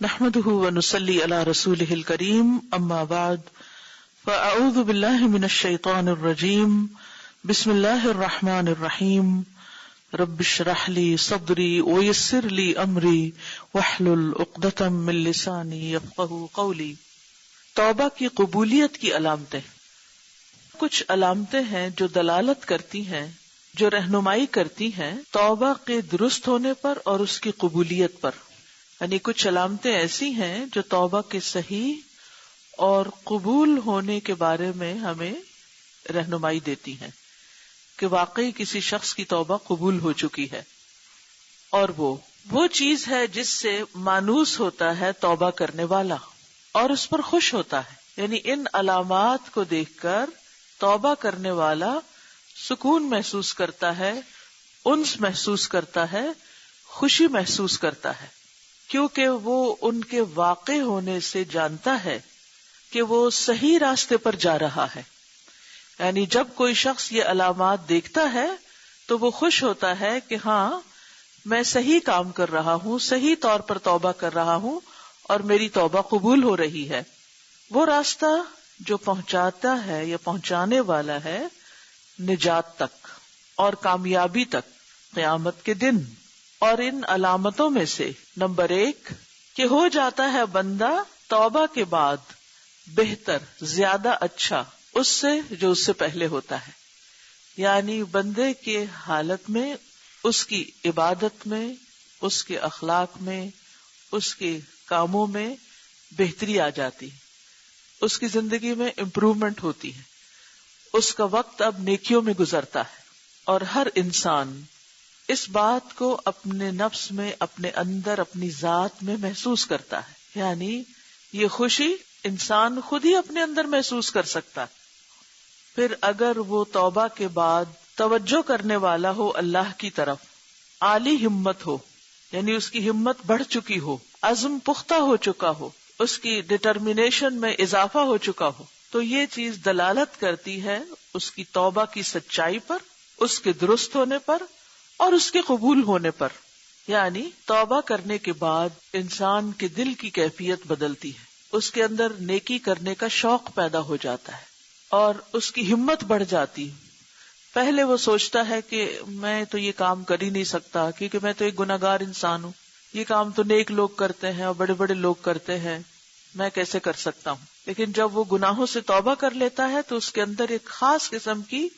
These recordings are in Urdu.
نحمده ونصلي على رسوله الكريم اما بعد فاعوذ بالله من الشيطان الرجيم بسم الله الرحمن الرحيم رب اشرح لي صدري ويسر لي امري واحلل عقدة من لساني يفقهوا قولي۔ توبہ کی قبولیت کی علامتیں۔ کچھ علامتیں ہیں جو دلالت کرتی ہیں، جو رہنمائی کرتی ہیں توبہ کے درست ہونے پر اور اس کی قبولیت پر۔ یعنی کچھ علامتیں ایسی ہیں جو توبہ کے صحیح اور قبول ہونے کے بارے میں ہمیں رہنمائی دیتی ہیں کہ واقعی کسی شخص کی توبہ قبول ہو چکی ہے، اور وہ چیز ہے جس سے مانوس ہوتا ہے توبہ کرنے والا اور اس پر خوش ہوتا ہے۔ یعنی ان علامات کو دیکھ کر توبہ کرنے والا سکون محسوس کرتا ہے، انس محسوس کرتا ہے، خوشی محسوس کرتا ہے، کیونکہ وہ ان کے واقع ہونے سے جانتا ہے کہ وہ صحیح راستے پر جا رہا ہے۔ یعنی جب کوئی شخص یہ علامات دیکھتا ہے تو وہ خوش ہوتا ہے کہ ہاں میں صحیح کام کر رہا ہوں، صحیح طور پر توبہ کر رہا ہوں اور میری توبہ قبول ہو رہی ہے۔ وہ راستہ جو پہنچاتا ہے یا پہنچانے والا ہے نجات تک اور کامیابی تک قیامت کے دن۔ اور ان علامتوں میں سے نمبر 1 کہ ہو جاتا ہے بندہ توبہ کے بعد بہتر، زیادہ اچھا اس سے جو اس سے پہلے ہوتا ہے۔ یعنی بندے کے حالت میں، اس کی عبادت میں، اس کے اخلاق میں، اس کے کاموں میں بہتری آ جاتی ہے، اس کی زندگی میں امپروومنٹ ہوتی ہے، اس کا وقت اب نیکیوں میں گزرتا ہے۔ اور ہر انسان اس بات کو اپنے نفس میں، اپنے اندر، اپنی ذات میں محسوس کرتا ہے۔ یعنی یہ خوشی انسان خود ہی اپنے اندر محسوس کر سکتا ہے۔ پھر اگر وہ توبہ کے بعد توجہ کرنے والا ہو اللہ کی طرف، عالی ہمت ہو، یعنی اس کی ہمت بڑھ چکی ہو، عزم پختہ ہو چکا ہو، اس کی ڈٹرمینیشن میں اضافہ ہو چکا ہو، تو یہ چیز دلالت کرتی ہے اس کی توبہ کی سچائی پر، اس کے درست ہونے پر اور اس کے قبول ہونے پر۔ یعنی توبہ کرنے کے بعد انسان کے دل کی کیفیت بدلتی ہے، اس کے اندر نیکی کرنے کا شوق پیدا ہو جاتا ہے اور اس کی ہمت بڑھ جاتی ہے۔ پہلے وہ سوچتا ہے کہ میں تو یہ کام کر ہی نہیں سکتا کیونکہ میں تو ایک گناہگار انسان ہوں، یہ کام تو نیک لوگ کرتے ہیں اور بڑے بڑے لوگ کرتے ہیں، میں کیسے کر سکتا ہوں۔ لیکن جب وہ گناہوں سے توبہ کر لیتا ہے تو اس کے اندر ایک خاص قسم کی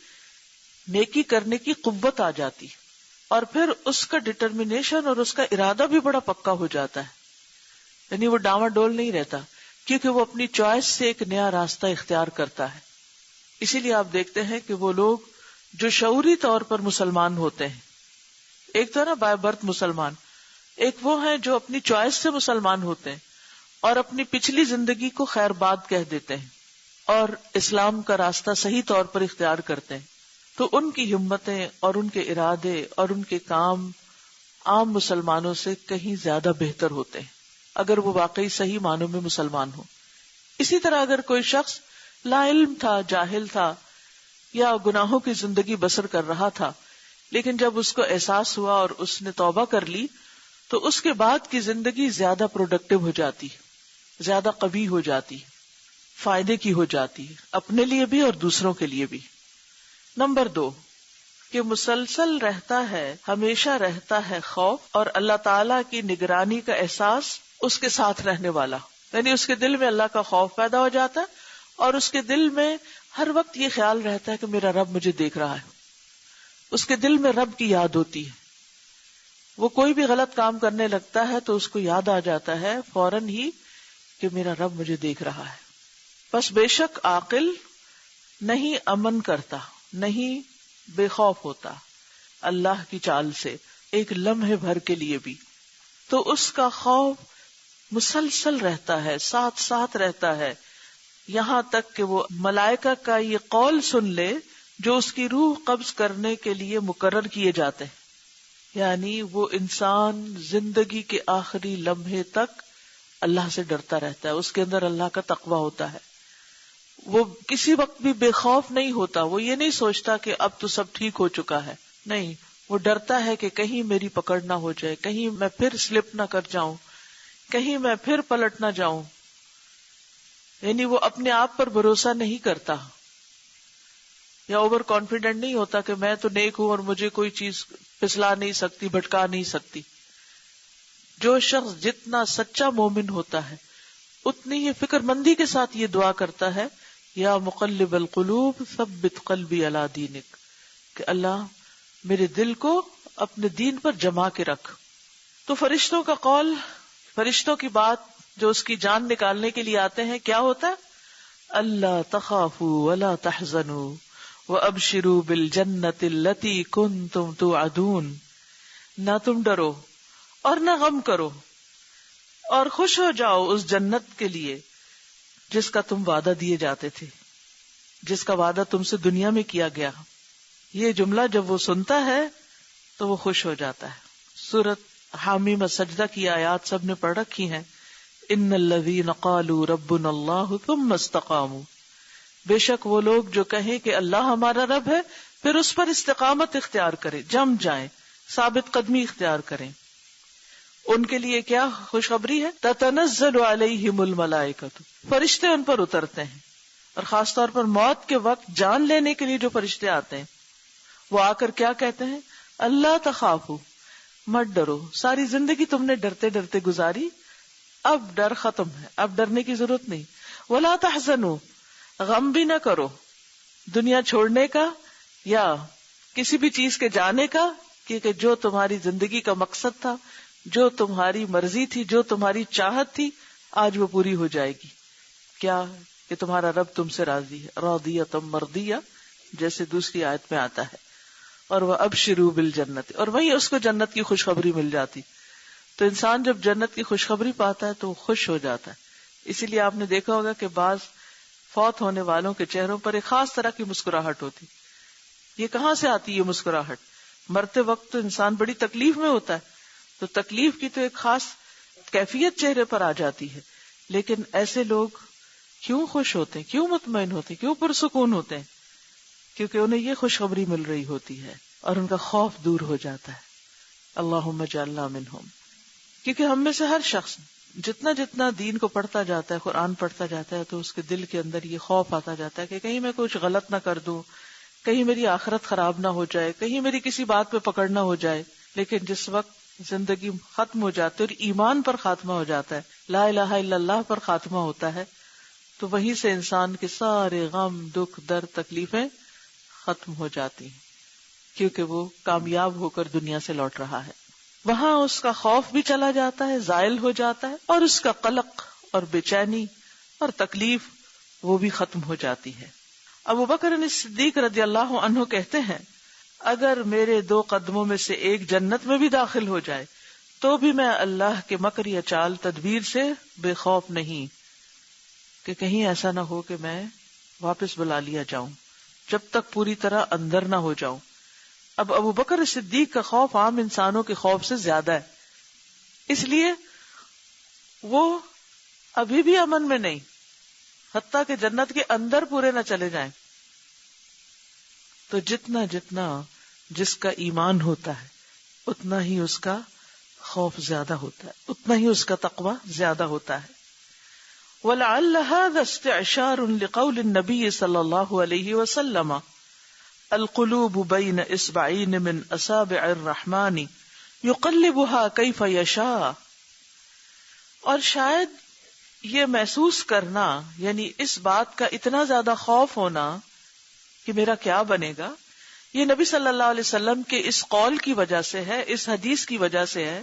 نیکی کرنے کی قوت آ جاتی ہے، اور پھر اس کا ڈٹرمینیشن اور اس کا ارادہ بھی بڑا پکا ہو جاتا ہے۔ یعنی وہ ڈاواں ڈول نہیں رہتا کیونکہ وہ اپنی چوائس سے ایک نیا راستہ اختیار کرتا ہے۔ اسی لیے آپ دیکھتے ہیں کہ وہ لوگ جو شعوری طور پر مسلمان ہوتے ہیں، ایک تو نا بائی برتھ مسلمان، ایک وہ ہیں جو اپنی چوائس سے مسلمان ہوتے ہیں اور اپنی پچھلی زندگی کو خیر باد کہہ دیتے ہیں اور اسلام کا راستہ صحیح طور پر اختیار کرتے ہیں، تو ان کی ہمتیں اور ان کے ارادے اور ان کے کام عام مسلمانوں سے کہیں زیادہ بہتر ہوتے ہیں اگر وہ واقعی صحیح معنوں میں مسلمان ہو۔ اسی طرح اگر کوئی شخص لا علم تھا، جاہل تھا یا گناہوں کی زندگی بسر کر رہا تھا، لیکن جب اس کو احساس ہوا اور اس نے توبہ کر لی تو اس کے بعد کی زندگی زیادہ پروڈکٹیو ہو جاتی، زیادہ قوی ہو جاتی، فائدے کی ہو جاتی، اپنے لیے بھی اور دوسروں کے لیے بھی۔ نمبر 2 کہ مسلسل رہتا ہے، ہمیشہ رہتا ہے خوف اور اللہ تعالی کی نگرانی کا احساس اس کے ساتھ رہنے والا۔ یعنی اس کے دل میں اللہ کا خوف پیدا ہو جاتا ہے اور اس کے دل میں ہر وقت یہ خیال رہتا ہے کہ میرا رب مجھے دیکھ رہا ہے، اس کے دل میں رب کی یاد ہوتی ہے۔ وہ کوئی بھی غلط کام کرنے لگتا ہے تو اس کو یاد آ جاتا ہے فوراً ہی کہ میرا رب مجھے دیکھ رہا ہے۔ بس بے شک عاقل نہیں امن کرتا، نہیں بے خوف ہوتا اللہ کی چال سے ایک لمحے بھر کے لیے بھی، تو اس کا خوف مسلسل رہتا ہے، ساتھ ساتھ رہتا ہے، یہاں تک کہ وہ ملائکہ کا یہ قول سن لے جو اس کی روح قبض کرنے کے لیے مقرر کیے جاتے ہیں۔ یعنی وہ انسان زندگی کے آخری لمحے تک اللہ سے ڈرتا رہتا ہے، اس کے اندر اللہ کا تقویٰ ہوتا ہے، وہ کسی وقت بھی بے خوف نہیں ہوتا، وہ یہ نہیں سوچتا کہ اب تو سب ٹھیک ہو چکا ہے، نہیں، وہ ڈرتا ہے کہ کہیں میری پکڑ نہ ہو جائے، کہیں میں پھر سلپ نہ کر جاؤں، کہیں میں پھر پلٹ نہ جاؤں. یعنی وہ اپنے آپ پر بھروسہ نہیں کرتا یا اوور کانفیڈنٹ نہیں ہوتا کہ میں تو نیک ہوں اور مجھے کوئی چیز پھسلا نہیں سکتی، بھٹکا نہیں سکتی. جو شخص جتنا سچا مومن ہوتا ہے اتنی ہی فکر مندی کے ساتھ یہ دعا کرتا ہے، یا مقلب القلوب ثبت قلبی علی دینک، کہ اللہ میرے دل کو اپنے دین پر جما کے رکھ. تو فرشتوں کا قول، فرشتوں کی بات جو اس کی جان نکالنے کے لیے آتے ہیں، کیا ہوتا ہے؟ اللہ تخافوا ولا تحزنوا وابشروا بالجنۃ التی کنتم توعدون. نہ تم ڈرو اور نہ غم کرو اور خوش ہو جاؤ اس جنت کے لیے جس کا تم وعدہ دیے جاتے تھے، جس کا وعدہ تم سے دنیا میں کیا گیا. یہ جملہ جب وہ سنتا ہے تو وہ خوش ہو جاتا ہے. سورۃ حامیم سجدہ کی آیات سب نے پڑھ رکھی ہیں. ان الذین قالوا ربنا اللہ ثم استقاموا، بے شک وہ لوگ جو کہیں کہ اللہ ہمارا رب ہے پھر اس پر استقامت اختیار کریں، جم جائیں، ثابت قدمی اختیار کریں. ان کے لیے کیا خوشخبری ہے؟ تتنزل علیہم الملائکۃ، فرشتے ان پر اترتے ہیں. اور خاص طور پر موت کے وقت جان لینے کے لیے جو فرشتے آتے ہیں وہ آ کر کیا کہتے ہیں؟ اللہ تخافوا، مت ڈرو. ساری زندگی تم نے ڈرتے ڈرتے گزاری، اب ڈر ختم ہے، اب ڈرنے کی ضرورت نہیں. ولا تحزنوا، غم بھی نہ کرو دنیا چھوڑنے کا یا کسی بھی چیز کے جانے کا، کیونکہ جو تمہاری زندگی کا مقصد تھا، جو تمہاری مرضی تھی، جو تمہاری چاہت تھی، آج وہ پوری ہو جائے گی. کیا؟ کہ تمہارا رب تم سے راضی ہے. راضیۃ مرضیہ جیسے دوسری آیت میں آتا ہے. اور وہ ابشروا بالجنت، اور وہیں اس کو جنت کی خوشخبری مل جاتی. تو انسان جب جنت کی خوشخبری پاتا ہے تو وہ خوش ہو جاتا ہے. اسی لیے آپ نے دیکھا ہوگا کہ بعض فوت ہونے والوں کے چہروں پر ایک خاص طرح کی مسکراہٹ ہوتی. یہ کہاں سے آتی ہے یہ مسکراہٹ؟ مرتے وقت تو انسان بڑی تکلیف میں ہوتا ہے، تو تکلیف کی تو ایک خاص کیفیت چہرے پر آ جاتی ہے. لیکن ایسے لوگ کیوں خوش ہوتے ہیں، کیوں مطمئن ہوتے ہیں، کیوں پرسکون ہوتے ہیں؟ کیونکہ انہیں یہ خوشخبری مل رہی ہوتی ہے اور ان کا خوف دور ہو جاتا ہے. اللہم اجعلنا منہم. کیونکہ ہم میں سے ہر شخص جتنا جتنا دین کو پڑھتا جاتا ہے، قرآن پڑھتا جاتا ہے، تو اس کے دل کے اندر یہ خوف آتا جاتا ہے کہ کہیں میں کچھ غلط نہ کر دوں، کہیں میری آخرت خراب نہ ہو جائے، کہیں میری کسی بات پہ پکڑ نہ ہو جائے. لیکن جس وقت زندگی ختم ہو جاتی ہے اور ایمان پر خاتمہ ہو جاتا ہے، لا الہ الا اللہ پر خاتمہ ہوتا ہے، تو وہیں سے انسان کے سارے غم، دکھ، درد، تکلیفیں ختم ہو جاتی ہیں، کیونکہ وہ کامیاب ہو کر دنیا سے لوٹ رہا ہے. وہاں اس کا خوف بھی چلا جاتا ہے، زائل ہو جاتا ہے، اور اس کا قلق اور بے چینی اور تکلیف وہ بھی ختم ہو جاتی ہے. ابو بکر صدیق رضی اللہ عنہ کہتے ہیں، اگر میرے 2 قدموں میں سے ایک جنت میں بھی داخل ہو جائے تو بھی میں اللہ کے مکر یا چال تدبیر سے بے خوف نہیں، کہ کہیں ایسا نہ ہو کہ میں واپس بلا لیا جاؤں جب تک پوری طرح اندر نہ ہو جاؤں. اب ابو بکر صدیق کا خوف عام انسانوں کے خوف سے زیادہ ہے، اس لیے وہ ابھی بھی امن میں نہیں، حتیٰ کہ جنت کے اندر پورے نہ چلے جائیں. تو جتنا جتنا جس کا ایمان ہوتا ہے اتنا ہی اس کا خوف زیادہ ہوتا ہے، اتنا ہی اس کا تقوی زیادہ ہوتا ہے. وَلَعَلَّ هَذَا اسْتِعْشَارٌ لِقَوْلِ النَّبِيِّ صلی اللہ علیہ وسلم القلوب بین اصبعین من اصابع الرحمن یقلبها کیف یشاء. اور شاید یہ محسوس کرنا، یعنی اس بات کا اتنا زیادہ خوف ہونا کہ میرا کیا بنے گا، یہ نبی صلی اللہ علیہ وسلم کے اس قول کی وجہ سے ہے، اس حدیث کی وجہ سے ہے.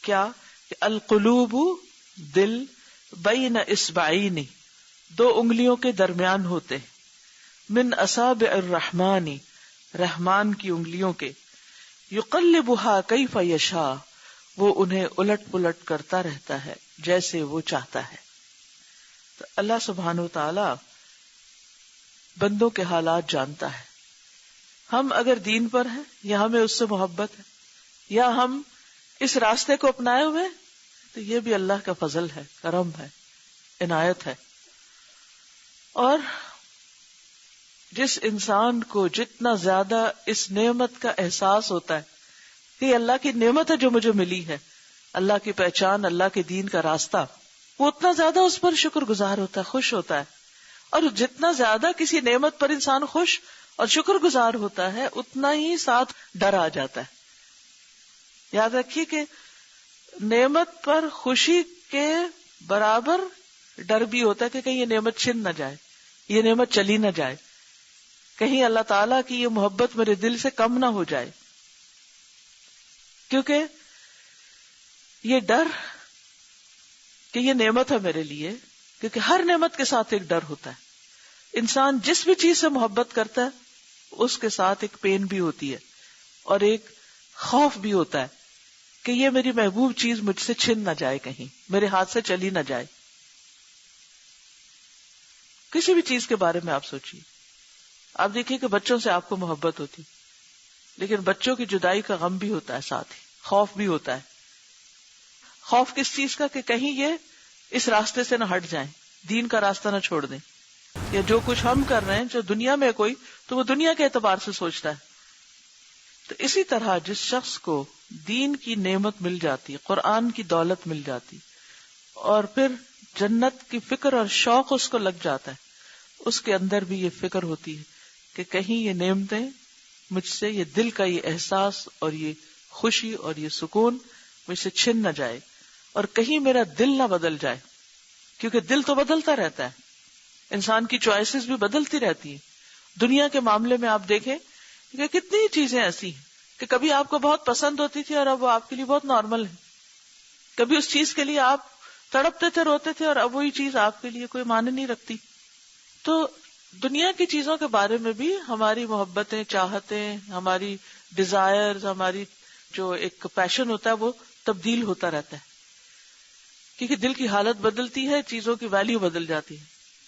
کیا؟ کہ القلوب، دل، بین اصبعین، 2 انگلیوں کے درمیان ہوتے ہیں، من اصابع الرحمن، رحمان کی انگلیوں کے، یقلبها کیف یشاء، وہ انہیں الٹ پلٹ کرتا رہتا ہے جیسے وہ چاہتا ہے. تو اللہ سبحانہ وتعالی بندوں کے حالات جانتا ہے. ہم اگر دین پر ہیں یا ہمیں اس سے محبت ہے یا ہم اس راستے کو اپنائے ہوئے، تو یہ بھی اللہ کا فضل ہے، کرم ہے، عنایت ہے. اور جس انسان کو جتنا زیادہ اس نعمت کا احساس ہوتا ہے کہ اللہ کی نعمت ہے جو مجھے ملی ہے، اللہ کی پہچان، اللہ کے دین کا راستہ، وہ اتنا زیادہ اس پر شکر گزار ہوتا ہے، خوش ہوتا ہے. اور جتنا زیادہ کسی نعمت پر انسان خوش اور شکر گزار ہوتا ہے اتنا ہی ساتھ ڈر آ جاتا ہے. یاد رکھیے کہ نعمت پر خوشی کے برابر ڈر بھی ہوتا ہے کہ کہیں یہ نعمت چھن نہ جائے، یہ نعمت چلی نہ جائے، کہیں اللہ تعالیٰ کی یہ محبت میرے دل سے کم نہ ہو جائے. کیونکہ یہ ڈر کہ یہ نعمت ہے میرے لیے، کیونکہ ہر نعمت کے ساتھ ایک ڈر ہوتا ہے. انسان جس بھی چیز سے محبت کرتا ہے اس کے ساتھ ایک پین بھی ہوتی ہے اور ایک خوف بھی ہوتا ہے کہ یہ میری محبوب چیز مجھ سے چھن نہ جائے، کہیں میرے ہاتھ سے چلی نہ جائے. کسی بھی چیز کے بارے میں آپ سوچیے، آپ دیکھیے کہ بچوں سے آپ کو محبت ہوتی، لیکن بچوں کی جدائی کا غم بھی ہوتا ہے، ساتھ ہی خوف بھی ہوتا ہے. خوف کس چیز کا؟ کہ کہیں یہ اس راستے سے نہ ہٹ جائیں، دین کا راستہ نہ چھوڑ دیں، یا جو کچھ ہم کر رہے ہیں جو دنیا میں کوئی تو وہ دنیا کے اعتبار سے سوچتا ہے. تو اسی طرح جس شخص کو دین کی نعمت مل جاتی، قرآن کی دولت مل جاتی، اور پھر جنت کی فکر اور شوق اس کو لگ جاتا ہے، اس کے اندر بھی یہ فکر ہوتی ہے کہ کہیں یہ نعمتیں مجھ سے، یہ دل کا یہ احساس اور یہ خوشی اور یہ سکون مجھ سے چھن نہ جائے، اور کہیں میرا دل نہ بدل جائے. کیونکہ دل تو بدلتا رہتا ہے، انسان کی چوائسز بھی بدلتی رہتی ہیں. دنیا کے معاملے میں آپ دیکھیں کہ کتنی چیزیں ایسی ہیں کہ کبھی آپ کو بہت پسند ہوتی تھی اور اب وہ آپ کے لیے بہت نارمل ہے. کبھی اس چیز کے لیے آپ تڑپتے تھے، روتے تھے، اور اب وہی چیز آپ کے لیے کوئی معنی نہیں رکھتی. تو دنیا کی چیزوں کے بارے میں بھی ہماری محبتیں، چاہتیں، ہماری ڈیزائرز، ہماری جو ایک پیشن ہوتا ہے وہ تبدیل ہوتا رہتا ہے، کیونکہ دل کی حالت بدلتی ہے، چیزوں کی ویلیو بدل جاتی ہے.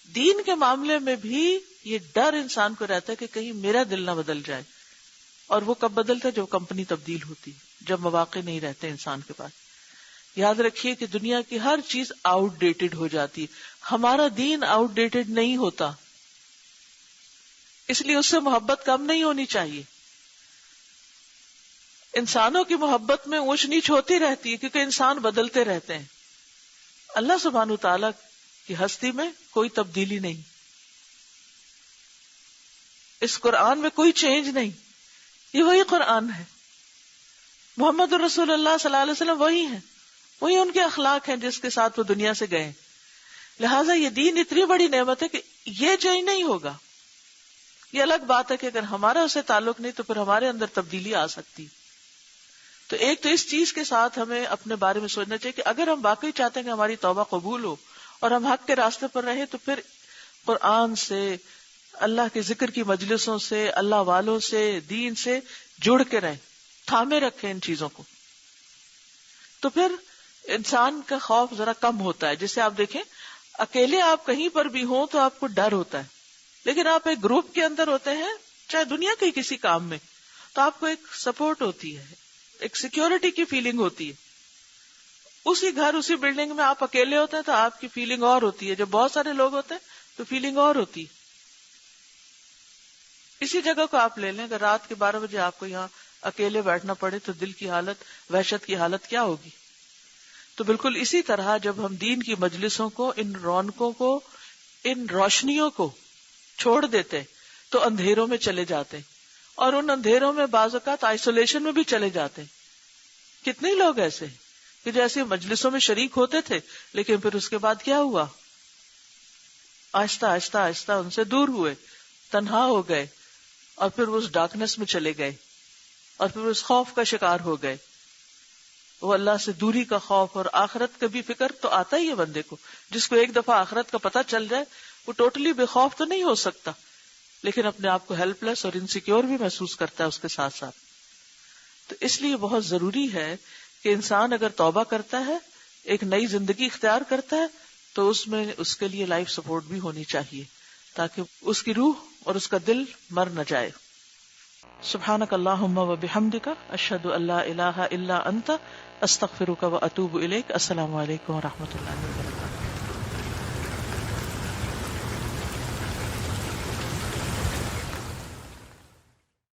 دین کے معاملے میں بھی یہ ڈر انسان کو رہتا ہے کہ کہیں میرا دل نہ بدل جائے. اور وہ کب بدلتا ہے؟ جب کمپنی تبدیل ہوتی، جب مواقع نہیں رہتے انسان کے پاس. یاد رکھیے کہ دنیا کی ہر چیز آؤٹ ڈیٹڈ ہو جاتی، ہمارا دین آؤٹ ڈیٹڈ نہیں ہوتا، اس لیے اس سے محبت کم نہیں ہونی چاہیے. انسانوں کی محبت میں اونچ نیچ ہوتی رہتی ہے کیونکہ انسان بدلتے رہتے ہیں. اللہ سبحانہ تعالیٰ کی ہستی میں کوئی تبدیلی نہیں، اس قرآن میں کوئی چینج نہیں، یہ وہی قرآن ہے. محمد رسول اللہ صلی اللہ علیہ وسلم وہی ہیں، وہی ان کے اخلاق ہیں جس کے ساتھ وہ دنیا سے گئے. لہٰذا یہ دین اتنی بڑی نعمت ہے کہ یہ چینج نہیں ہوگا. یہ الگ بات ہے کہ اگر ہمارا اسے تعلق نہیں تو پھر ہمارے اندر تبدیلی آ سکتی. تو ایک تو اس چیز کے ساتھ ہمیں اپنے بارے میں سوچنا چاہیے کہ اگر ہم واقعی چاہتے ہیں کہ ہماری توبہ قبول ہو اور ہم حق کے راستے پر رہیں تو پھر قرآن سے، اللہ کے ذکر کی مجلسوں سے، اللہ والوں سے، دین سے جڑ کے رہیں، تھامے رکھیں ان چیزوں کو. تو پھر انسان کا خوف ذرا کم ہوتا ہے. جیسے آپ دیکھیں اکیلے آپ کہیں پر بھی ہوں تو آپ کو ڈر ہوتا ہے، لیکن آپ ایک گروپ کے اندر ہوتے ہیں چاہے دنیا کے کسی کام میں، تو آپ کو ایک سپورٹ ہوتی ہے، ایک سیکیورٹی کی فیلنگ ہوتی ہے. اسی گھر، اسی بلڈنگ میں آپ اکیلے ہوتے ہیں تو آپ کی فیلنگ اور ہوتی ہے، جب بہت سارے لوگ ہوتے ہیں تو فیلنگ اور ہوتی ہے. اسی جگہ کو آپ لے لیں، اگر رات کے 12 بجے آپ کو یہاں اکیلے بیٹھنا پڑے تو دل کی حالت، وحشت کی حالت کیا ہوگی. تو بالکل اسی طرح جب ہم دین کی مجلسوں کو، ان رونقوں کو، ان روشنیوں کو چھوڑ دیتے تو اندھیروں میں چلے جاتے، اور ان اندھیروں میں بعض اوقات آئسولیشن میں بھی چلے جاتے. کتنے لوگ ایسے کہ جیسے مجلسوں میں شریک ہوتے تھے لیکن پھر اس کے بعد کیا ہوا، آہستہ آہستہ آہستہ ان سے دور ہوئے، تنہا ہو گئے، اور پھر وہ اس ڈارکنیس میں چلے گئے، اور پھر اس خوف کا شکار ہو گئے. وہ اللہ سے دوری کا خوف اور آخرت کا بھی فکر تو آتا ہی ہے بندے کو. جس کو ایک دفعہ آخرت کا پتہ چل جائے وہ ٹوٹلی بے خوف تو نہیں ہو سکتا، لیکن اپنے آپ کو ہیلپ لیس اور انسیکیور بھی محسوس کرتا ہے اس کے ساتھ ساتھ. تو اس لیے بہت ضروری ہے کہ انسان اگر توبہ کرتا ہے، ایک نئی زندگی اختیار کرتا ہے، تو اس میں اس کے لیے لائف سپورٹ بھی ہونی چاہیے تاکہ اس کی روح اور اس کا دل مر نہ جائے. سبحانک اللہم و بحمدک، اشہد ان لا الہ الا انت، استغفرک و اتوب الیک. السلام علیکم و رحمۃ اللہ وبرکاتہ.